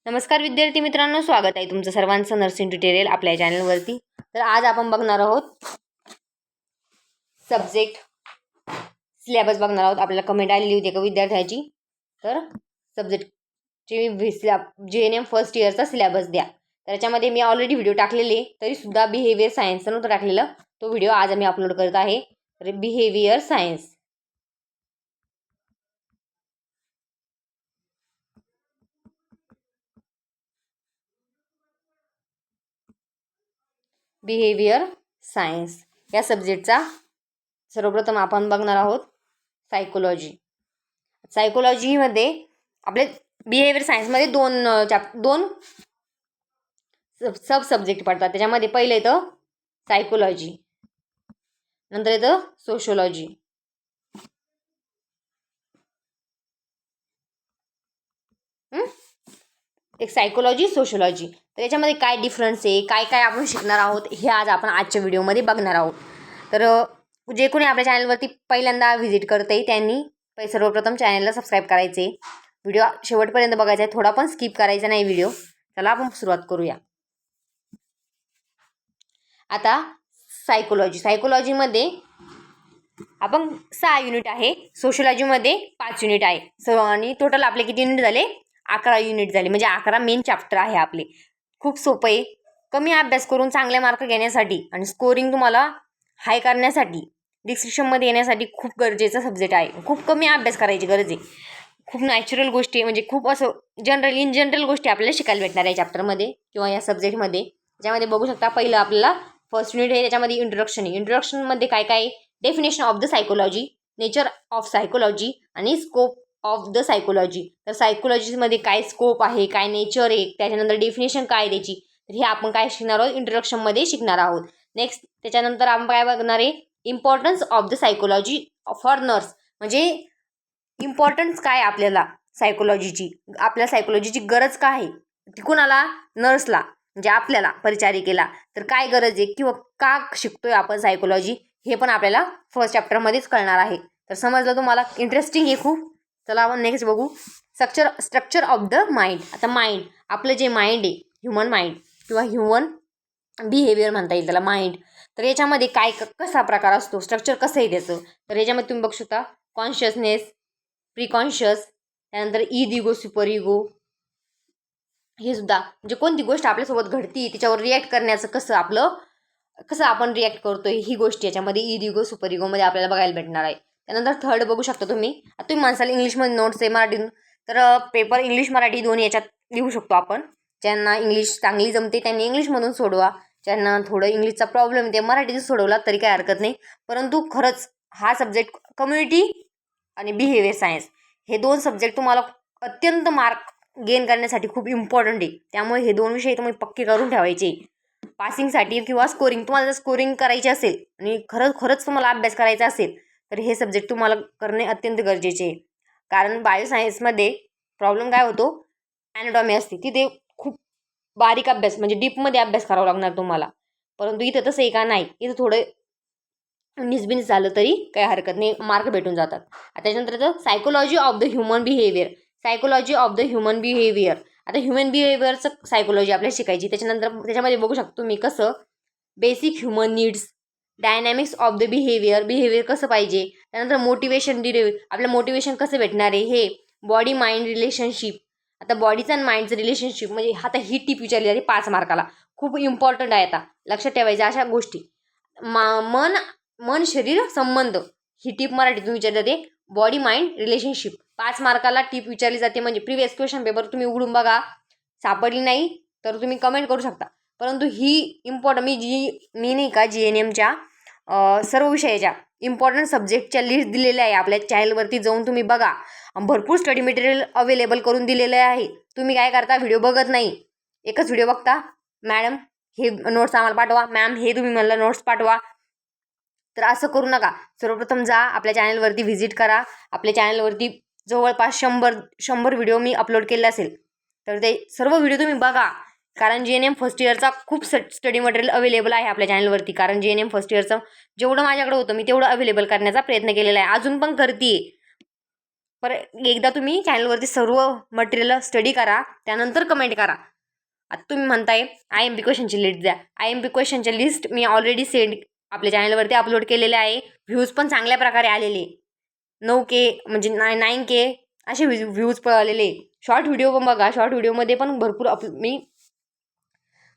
नमस्कार विद्यार्थी मित्रांनो, स्वागत आहे तुमचं सर्वांचं नर्सिंग ट्युटोरियल आपल्या चॅनलवरती। तर आज आपण बघणार आहोत सब्जेक्ट सिलेबस बघणार आहोत। आपल्याला कमेंट आलेली होती एका विद्यार्थ्याची, तर सब्जेक्टची JNM फर्स्ट इयरचा सिलेबस द्या। तर याच्यामध्ये मी ऑलरेडी व्हिडिओ टाकलेले, तरी सुद्धा बिहेवियर सायन्सचं नव्हतं टाकलेलं, तो व्हिडिओ आज आम्ही अपलोड करत आहे। तर बिहेवियर सायन्स बिहेवियर सायन्स या सब्जेक्टचा सर्वप्रथम आपण बघणार आहोत सायकोलॉजी। सायकोलॉजीमध्ये आपले बिहेवियर सायन्समध्ये दोन सब सब्जेक्ट पडतात। त्याच्यामध्ये पहिले येतं सायकोलॉजी, नंतर येतं सोशोलॉजी। एक सायकोलॉजी, सोशोलॉजी। तर याच्यामध्ये काय डिफरन्स आहे, काय काय आपण शिकणार आहोत, हे आज आपण आजच्या व्हिडिओमध्ये बघणार आहोत। तर जे कोणी आपल्या चॅनलवरती पहिल्यांदा व्हिजिट करते त्यांनी सर्वप्रथम चॅनलला सबस्क्राईब करायचे, व्हिडिओ शेवटपर्यंत बघायचा आहे, थोडा पण स्किप करायचा नाही व्हिडिओ। चला आपण सुरुवात करूया। आता सायकोलॉजीमध्ये आपण 6 युनिट आहे, सोशोलॉजीमध्ये 5 युनिट आहे, आणि टोटल आपले किती युनिट झाले, 11 युनिट झाले। म्हणजे 11 मेन चॅप्टर आहे आपले। खूप सोपं आहे। कमी अभ्यास करून चांगले मार्क घेण्यासाठी आणि स्कोरिंग तुम्हाला हाय करण्यासाठी, डिस्क्रिप्शनमध्ये येण्यासाठी खूप गरजेचा सब्जेक्ट आहे। खूप कमी अभ्यास करायची गरज आहे। खूप नॅचरल गोष्टी, म्हणजे खूप असं इन जनरल गोष्टी आपल्याला शिकायला भेटणार आहे चॅप्टरमध्ये किंवा या सब्जेक्टमध्ये। ज्यामध्ये बघू शकता, पहिलं आपल्याला फर्स्ट युनिट आहे, त्याच्यामध्ये इंट्रोडक्शन आहे। इंट्रोडक्शनमध्ये काय काय, definition of the psychology, nature of psychology आणि स्कोप ऑफ द सायकोलॉजी। तर सायकोलॉजीमध्ये काय स्कोप आहे, काय नेचर आहे, त्याच्यानंतर डेफिनेशन काय त्याची, तर हे आपण काय शिकणार आहोत, इंट्रोडक्शनमध्ये शिकणार आहोत। नेक्स्ट त्याच्यानंतर आपण काय बघणार आहे, importance of the psychology for nurse. म्हणजे इम्पॉर्टन्स काय आपल्याला सायकोलॉजीची, आपल्या सायकोलॉजीची गरज काय आहे, ती कुणाला, नर्सला, म्हणजे आपल्याला परिचारिकेला, तर काय गरज आहे किंवा का शिकतोय आपण सायकोलॉजी, हे पण आपल्याला फर्स्ट चॅप्टरमध्येच कळणार आहे। तर समजलं तुम्हाला, इंटरेस्टिंग आहे खूप। चला आपण नेक्स्ट बघू, स्ट्रक्चर ऑफ द माइंड। आता माइंड, आपलं जे माइंड आहे, ह्युमन माइंड किंवा ह्युमन बिहेवियर म्हणता येईल त्याला, माइंड। तर याच्यामध्ये काय कसा प्रकार असतो, स्ट्रक्चर कसं आहे त्याचं, तर याच्यामध्ये तुम्ही बघू शकता, कॉन्शियसनेस, प्रिकॉन्शियस, त्यानंतर इगो, सुपर इगो, हे सुद्धा म्हणजे कोणती गोष्ट आपल्यासोबत घडती तिच्यावर रिॲक्ट करण्याचं कसं आपण रिॲक्ट करतोय, ही गोष्ट याच्यामध्ये इगो, सुपर इगोमध्ये आपल्याला बघायला भेटणार आहे। त्यानंतर थर्ड बघू शकता तुम्ही, आता तुम्ही माणसाला इंग्लिशमध्ये नोट्स आहे मराठीतून, तर पेपर इंग्लिश मराठी दोन्ही याच्यात लिहू शकतो आपण। ज्यांना इंग्लिश चांगली जमते त्यांनी इंग्लिशमधून सोडवा, ज्यांना थोडं इंग्लिशचा प्रॉब्लेम ते मराठीतून सोडवला तरी काही हरकत नाही। परंतु खरंच हा सब्जेक्ट, कम्युनिटी आणि बिहेवियर सायन्स, हे दोन सब्जेक्ट तुम्हाला अत्यंत मार्क गेन करण्यासाठी खूप इम्पॉर्टंट आहे। त्यामुळे हे दोन विषय तुम्ही पक्के करून ठेवायचे पासिंगसाठी किंवा स्कोरिंग। तुम्हाला जर स्कोरिंग करायची असेल आणि खरंच तुम्हाला अभ्यास करायचा असेल, तर हे सब्जेक्ट तुम्हाला करणे अत्यंत गरजेचे आहे। कारण बायोसायन्समध्ये प्रॉब्लेम काय होतो, ॲनाटॉमी असते, तिथे खूप बारीक अभ्यास, म्हणजे डीपमध्ये अभ्यास करावा लागणार तुम्हाला। परंतु इथं तसं आहे का, नाही, इथं थोडं निसबिन झालं तरी काही हरकत नाही, मार्क भेटून जातात। त्याच्यानंतर psychology of the human behaviour, psychology of the human behaviour. आता ह्युमन बिहेवियरचं सायकोलॉजी आपल्याला शिकायची। त्याच्यानंतर त्याच्यामध्ये बघू शकतो तुम्ही कसं, basic human needs, dynamics of the behaviour कसं पाहिजे, त्यानंतर मोटिवेशन, आपलं मोटिवेशन कसं भेटणार आहे, हे बॉडी माइंड रिलेशनशिप। आता बॉडीचं आणि माइंडचं रिलेशनशिप, म्हणजे आता ही टीप विचारली जाते 5 मार्काला, खूप इम्पॉर्टंट आहे। आता लक्षात ठेवायच्या अशा गोष्टी, मन शरीर संबंध, ही टीप मराठीतून विचारली जाते, बॉडी माइंड रिलेशनशिप। 5 मार्काला टीप विचारली जाते। म्हणजे प्रिव्हियस क्वेश्चन पेपर तुम्ही उघडून बघा, सापडली नाही तर तुम्ही कमेंट करू शकता। परंतु ही इम्पॉर्टंट, मी नाही का JNMच्या सर्व विषयाच्या इम्पॉर्टंट सब्जेक्टच्या लिस्ट दिलेल्या आहे आपल्या चॅनलवरती, जाऊन तुम्ही बघा। भरपूर स्टडी मटेरियल अवेलेबल करून दिलेलं आहे। तुम्ही काय करता, व्हिडिओ बघत नाही, एकच व्हिडिओ बघता, मॅडम हे नोट्स आम्हाला पाठवा, मॅम हे तुम्ही मला नोट्स पाठवा। तर असं करू नका। सर्वप्रथम जा, आपल्या चॅनलवरती व्हिजिट करा। आपल्या चॅनलवरती जवळपास 100 व्हिडिओ मी अपलोड केले असेल, तर ते सर्व व्हिडिओ तुम्ही बघा। कारण JNM फर्स्ट इयरचा खूप स्टडी मटेरियल अवेलेबल आहे आपल्या चॅनलवरती। कारण JNM फर्स्ट इयरचं जेवढं माझ्याकडे होतं मी तेवढं अवेलेबल करण्याचा प्रयत्न केलेला आहे, अजून पण करते। पर एकदा तुम्ही चॅनलवरती सर्व मटेरियल स्टडी करा, त्यानंतर कमेंट करा. आता तुम्ही म्हणताय IMP क्वेश्चनची लिस्ट द्या. IMP क्वेश्चनच्या लिस्ट मी ऑलरेडी आपल्या चॅनलवरती अपलोड केलेले आहे. व्ह्यूज पण चांगल्या प्रकारे आलेले, 9K म्हणजे 9K असे व्ह्यूज पळालेले. शॉर्ट व्हिडिओ पण बघा, शॉर्ट व्हिडिओमध्ये पण भरपूर मी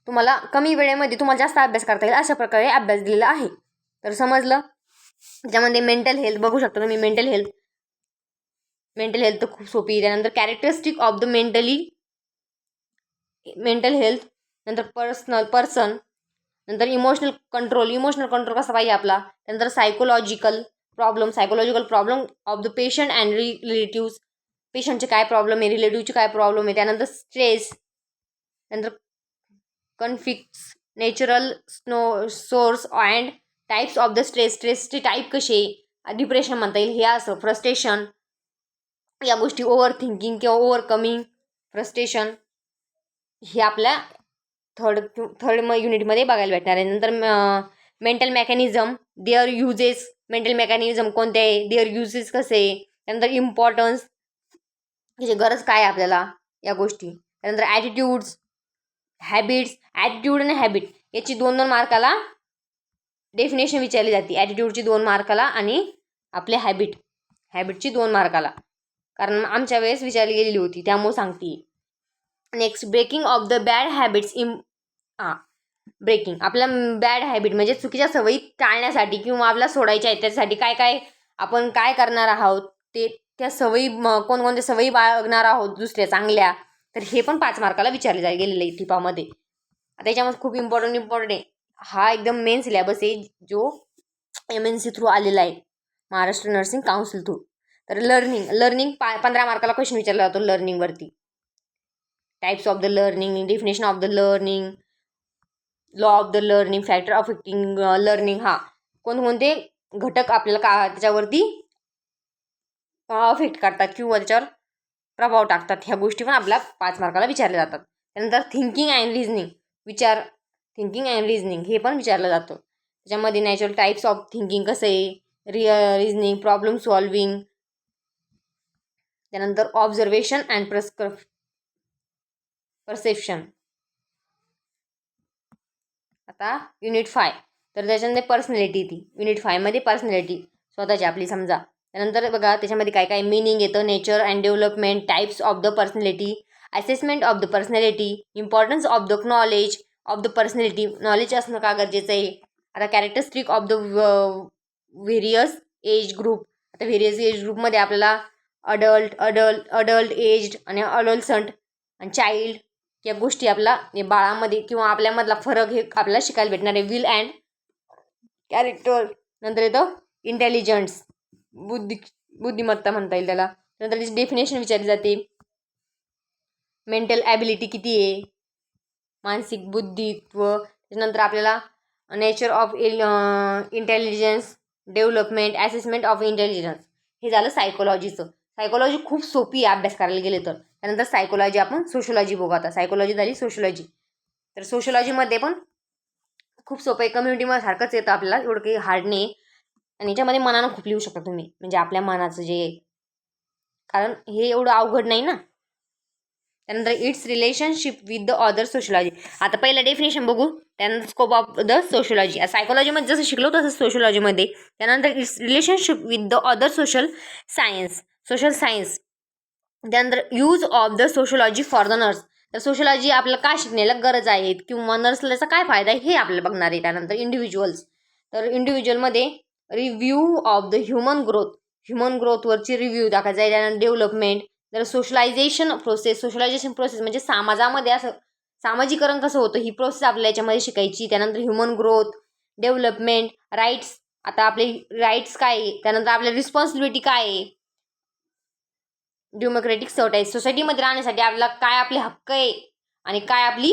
तुम्हाला कमी वेळेमध्ये तुम्हाला जास्त अभ्यास करता येईल अशा प्रकारे अभ्यास दिलेला आहे. तर समजलं. त्याच्यामध्ये मेंटल हेल्थ बघू शकता तुम्ही. मेंटल हेल्थ तर खूप सोपी आहे. त्यानंतर characteristic of the mental health, नंतर पर्सन, नंतर इमोशनल कंट्रोल कसा पाहिजे आपला, त्यानंतर psychological problem of the patient and relatives, पेशंटचे काय प्रॉब्लेम आहे, रिलेटिव्हचे काय प्रॉब्लेम आहे, त्यानंतर स्ट्रेस, नंतर conflicts, natural source and types of the स्ट्रेसचे टाईप कसे, डिप्रेशन म्हणता येईल हे असं, फ्रस्ट्रेशन, या गोष्टी, ओव्हर थिंकिंग किंवा ओव्हरकमिंग फ्रस्ट्रेशन, हे आपल्या थर्ड युनिटमध्ये बघायला भेटणार आहे. नंतर mental mechanism, their uses, mental mechanism कोणते आहे, देअर युजेस कसे, त्यानंतर इम्पॉर्टन्स, त्याची गरज काय आहे आपल्याला या गोष्टी, त्यानंतर ॲटिट्यूड्स, हॅबिट्स, ॲटिट्यूड आणि हॅबिट याची 2 मार्काला डेफिनेशन विचारली जाते. ॲटिट्यूडची 2 मार्काला आणि आपले हॅबिटची 2 मार्काला, कारण आमच्या वेळेस विचारली गेलेली होती त्यामुळे सांगते. Next, breaking of the bad habits breaking, आपल्या बॅड हॅबिट म्हणजे चुकीच्या सवयी टाळण्यासाठी किंवा आपल्याला सोडायच्या आहेत त्याच्यासाठी आपण काय करणार आहोत, त्या सवयी कोणकोणत्या सवयी बाळगणार आहोत दुसऱ्या चांगल्या, तर हे पण 5 मार्काला विचारले गेलेलं आहे टिपामध्ये. त्याच्यामध्ये खूप इम्पॉर्टंट आहे. हा एकदम मेन सिलेबस आहे जो MNC थ्रू आलेला आहे, महाराष्ट्र नर्सिंग काउन्सिल थ्रू. तर लर्निंग 15 मार्काला क्वेश्चन विचारला जातो लर्निंगवरती. Types of the learning, definition of the learning, law of the learning, factor affecting learning, कोणकोणते घटक आपल्याला त्याच्यावरती अफेक्ट करतात किंवा त्याच्यावर प्रभाव टाकतात, ह्या गोष्टी पण आपल्या 5 मार्काला विचारल्या जातात. त्यानंतर थिंकिंग अँड रिझनिंग हे पण विचारलं जातं. त्याच्यामध्ये नॅचरल टाईप्स ऑफ थिंकिंग कसं आहे, रिझनिंग, प्रॉब्लेम सॉल्विंग, त्यानंतर ऑब्झर्वेशन अँड परसेप्शन. आता युनिट 5, तर त्याच्यामध्ये पर्सनॅलिटी युनिट 5मध्ये पर्सनॅलिटी स्वतःची आपली समजा. त्यानंतर बघा त्याच्यामध्ये काय मीनिंग येतं, nature and development, types of the personality, assessment of the personality, importance of the knowledge of the personality, knowledge असणं का गरजेचं आहे. आता characteristic of the various age group, आता व्हेरियस एज ग्रुपमध्ये आपल्याला अडल्ट एज्ड आणि अडोलसंट आणि चाइल्ड या गोष्टी आपला बाळामध्ये किंवा आपल्यामधला फरक हे आपल्याला शिकायला भेटणार आहे. विल अँड कॅरेक्टर, नंतर येतं इंटेलिजन्स, बुद्धिमत्ता म्हणता येईल त्याला. नंतर त्याची डेफिनेशन विचारली जाते. मेंटल ॲबिलिटी किती आहे, मानसिक बुद्धित्व. त्याच्यानंतर आपल्याला nature of intelligence, development, assessment of intelligence, हे झालं सायकोलॉजीचं. सायकोलॉजी खूप सोपी आहे अभ्यास करायला गेले तर. त्यानंतर सायकोलॉजी आपण सोशोलॉजी बघू. आता सायकोलॉजी झाली सोशोलॉजी. तर सोशोलॉजीमध्ये पण खूप सोपं आहे, कम्युनिटीमध्ये सारखंच येतं आपल्याला, एवढं काही हार्ड नाही. आणि याच्यामध्ये मनानं खूप लिहू शकता तुम्ही, म्हणजे आपल्या मनाचं कारण हे एवढं अवघड नाही ना. त्यानंतर it's relationship with the other sociology. आता पहिलं डेफिनेशन बघू, त्यानंतर स्कोप ऑफ द सोशोलॉजी. सायकोलॉजीमध्ये जसं शिकलो तसं सोशोलॉजीमध्ये. त्यानंतर it's relationship with the other social science. त्यानंतर use of the sociology for the nurse. तर सोशोलॉजी आपल्याला काय शिकण्याला गरज आहे किंवा नर्सला काय फायदा आहे हे आपल्याला बघणार आहे. त्यानंतर इंडिव्हिज्युअल्स. तर इंडिव्हिज्युअलमध्ये रिव्ह्यू ऑफ द ह्युमन ग्रोथवरची रिव्ह्यू दाखवायचा आहे. त्यानंतर डेव्हलपमेंट, तर सोशलायझेशन प्रोसेस म्हणजे समाजामध्ये असं सामाजिकरण कसं होतं ही प्रोसेस आपल्याला याच्यामध्ये शिकायची. त्यानंतर ह्युमन ग्रोथ, डेव्हलपमेंट, राईट्स. आता आपले राईट्स काय आहे, त्यानंतर आपल्या रिस्पॉन्सिबिलिटी काय आहे, डेमोक्रेटिक सोसायटीमध्ये राहण्यासाठी आपल्याला काय आपले हक्क आहे आणि काय आपली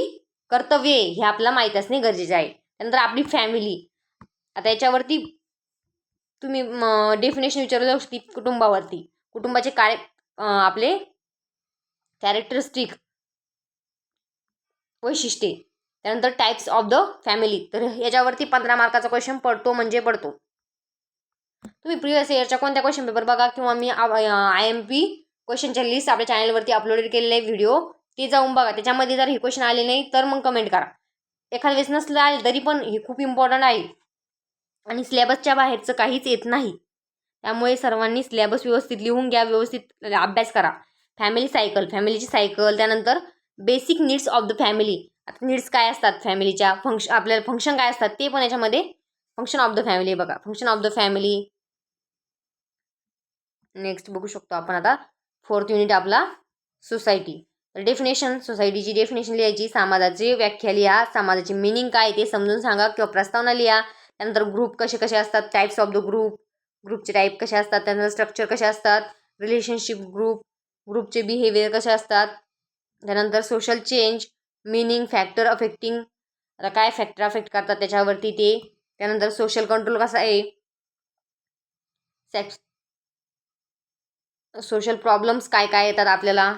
कर्तव्य आहे हे आपल्याला माहीत असणे गरजेचे आहे. त्यानंतर आपली फॅमिली. आता याच्यावरती तुम्ही डेफिनेशन विचारू जाऊ शकते. कुटुंबाचे काय आपले कॅरेक्टरिस्टिक वैशिष्ट्ये. त्यानंतर टाईप्स ऑफ द फॅमिली. तर याच्यावरती 15 मार्काचा क्वेश्चन पडतो. तुम्ही प्रिवियस इयरच्या कोणत्या क्वेश्चन पेपर बघा किंवा मी IMP क्वेश्चनच्या लिस्ट आपल्या चॅनलवरती अपलोड केलेले व्हिडिओ ते जाऊन बघा. त्याच्यामध्ये जर हे क्वेश्चन आले नाही तर मग कमेंट करा. एखाद्या वेळेस नसलं आले तरी पण हे खूप इम्पॉर्टंट आहे आणि सिलेबसच्या बाहेरचं काहीच येत नाही. त्यामुळे सर्वांनी सिलेबस व्यवस्थित लिहून घ्या, व्यवस्थित अभ्यास करा. फॅमिलीची सायकल, त्यानंतर basic needs of the family. आता नीड्स काय असतात फॅमिलीच्या, आपल्याला फंक्शन काय असतात ते पण याच्यामध्ये फंक्शन ऑफ द फॅमिली बघा. Function of the family next बघू शकतो आपण आता. 4th युनिट आपला सोसायटी. डेफिनेशन, सोसायटीची डेफिनेशन लिहायची. समाजाची व्याख्या लिहा. समाजाची मिनिंग काय ते समजून सांगा किंवा प्रस्तावना लिहा. त्यानंतर ग्रुप कसे कसे असतात, टाईप्स ऑफ द ग्रुपचे टाईप कसे असतात, त्यानंतर स्ट्रक्चर कसे असतात, रिलेशनशिप ग्रुपचे बिहेवियर कसे असतात, त्यानंतर social change, meaning, factor affecting, आता काय फॅक्टर अफेक्ट करतात त्याच्यावरती ते, त्यानंतर सोशल कंट्रोल कसा आहे, सोशल प्रॉब्लेम्स काय काय येतात आपल्याला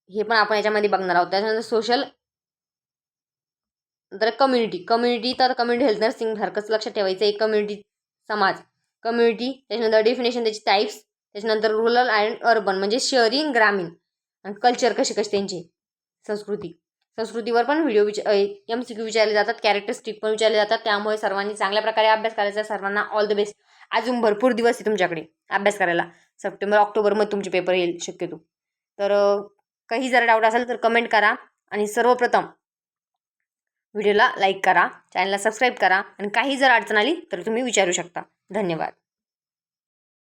हे पण आपण याच्यामध्ये बघणार आहोत. त्याच्यानंतर सोशल, तर कम्युनिटी तर कम्युनिटी हेल्थ नर्सिंग सारखंच लक्षात ठेवायचं आहे. कम्युनिटी समाज, कम्युनिटी, त्याच्यानंतर डेफिनेशन त्याची टाईप्स, त्याच्यानंतर रुरल अँड अर्बन म्हणजे शहरी ग्रामीण, आणि कल्चर कसे कसे त्यांचे, संस्कृतीवर पण व्हिडिओ MCQ विचारले जातात, कॅरेक्टरिस्टिक पण विचारले जातात. त्यामुळे सर्वांनी चांगल्या प्रकारे अभ्यास करायचा. सर्वांना ऑल द बेस्ट. अजून भरपूर दिवस आहे तुमच्याकडे अभ्यास करायला. सप्टेंबर ऑक्टोबरमध्ये तुमचे पेपर येईल शक्यतो. तर काही जर डाऊट असेल तर कमेंट करा आणि सर्वप्रथम व्हिडिओला लाईक करा, चॅनलला सबस्क्राईब करा आणि काही जर अडचण आली तर तुम्ही विचारू शकता. धन्यवाद.